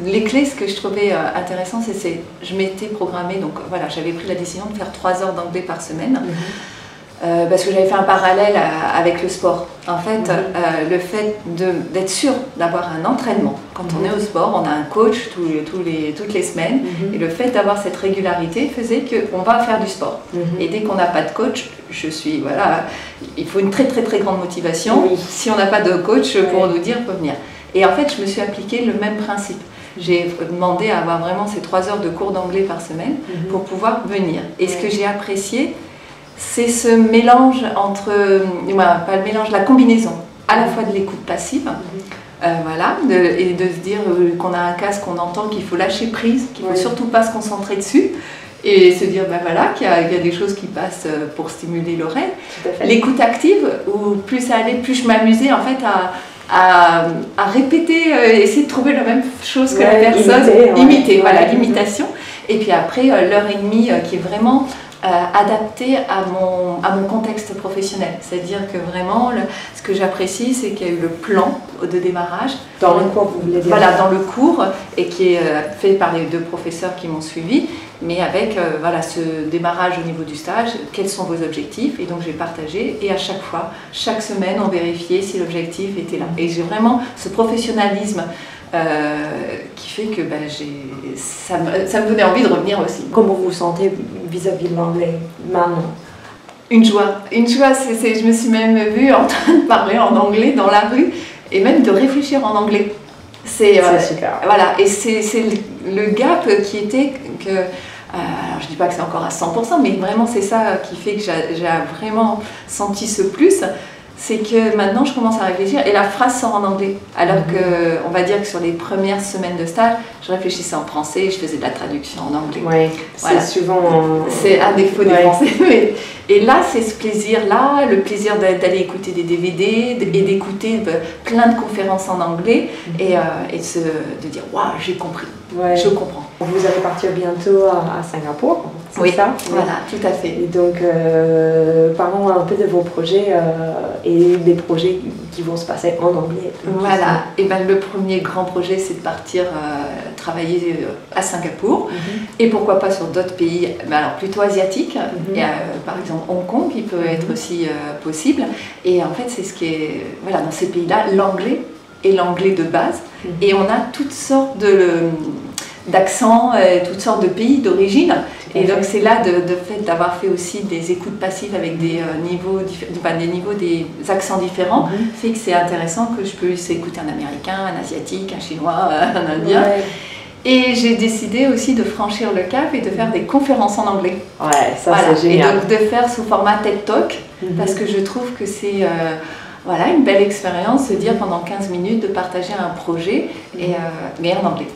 les clés, ce que je trouvais intéressant, je m'étais programmée, donc voilà, j'avais pris la décision de faire 3 heures d'anglais par semaine. Parce que j'avais fait un parallèle avec le sport. En fait, le fait d'être sûr d'avoir un entraînement, quand on est au sport, on a un coach toutes les semaines, et le fait d'avoir cette régularité faisait qu'on va faire du sport. Et dès qu'on n'a pas de coach, voilà, il faut une très très très grande motivation. Si on n'a pas de coach pour nous dire, faut venir. Et en fait, je me suis appliqué le même principe. J'ai demandé à avoir vraiment ces 3 heures de cours d'anglais par semaine pour pouvoir venir. Et ce que j'ai apprécié, c'est ce mélange entre, pas le mélange, la combinaison à la fois de l'écoute passive, voilà, et de se dire qu'on a un casque, qu'on entend qu'il faut lâcher prise, qu'il ne faut surtout pas se concentrer dessus, et se dire voilà, qu'il y a des choses qui passent pour stimuler l'oreille. L'écoute active, où plus ça allait, plus je m'amusais en fait à répéter, essayer de trouver la même chose que la personne, imiter, voilà, l'imitation. Et puis après, l'heure et demie qui est vraiment adapté à mon contexte professionnel. C'est-à-dire que vraiment, ce que j'apprécie, c'est qu'il y a eu le plan de démarrage. Dans le cours, vous voulez dire? Voilà, dans le cours, et qui est fait par les 2 professeurs qui m'ont suivi, mais avec voilà, ce démarrage au niveau du stage, quels sont vos objectifs? Et donc j'ai partagé, et à chaque fois, chaque semaine, on vérifiait si l'objectif était là. Et j'ai vraiment ce professionnalisme qui fait que ça me donnait envie de revenir aussi. Comment vous vous sentez vis-à-vis de l'anglais maintenant? Une joie. Je me suis même vue en train de parler en anglais dans la rue et même de réfléchir en anglais. C'est super. Voilà, et c'est le gap qui était que... alors je ne dis pas que c'est encore à 100%, mais vraiment c'est ça qui fait que j'ai vraiment senti ce plus. C'est que maintenant je commence à réfléchir et la phrase sort en anglais. Alors que, on va dire que sur les premières semaines de stage, je réfléchissais en français et je faisais de la traduction en anglais. Oui, voilà. C'est souvent... C'est un défaut des Français. Et là, c'est ce plaisir-là, le plaisir d'aller écouter des DVD et d'écouter plein de conférences en anglais et de dire « Waouh, j'ai compris, je comprends ». Vous allez partir bientôt à Singapour, c'est ça? Voilà, tout à fait. Et donc, parlons un peu de vos projets et des projets qui vont se passer en anglais. Voilà, et le premier grand projet, c'est de partir travailler à Singapour, et pourquoi pas sur d'autres pays, alors plutôt asiatiques, et, par exemple Hong Kong, qui peut être aussi possible. Et en fait, c'est ce qui est, voilà, dans ces pays-là, l'anglais est l'anglais de base, et on a toutes sortes d'accents, toutes sortes de pays d'origine. Et donc c'est là de fait d'avoir fait aussi des écoutes passives avec des des accents différents, fait que c'est intéressant que je puisse écouter un américain, un asiatique, un chinois, un indien. Et j'ai décidé aussi de franchir le cap et de faire des conférences en anglais. Ouais, ça c'est génial. Et donc de faire sous format TED Talk, parce que je trouve que c'est voilà, une belle expérience, de dire pendant 15 minutes de partager un projet, mais en anglais.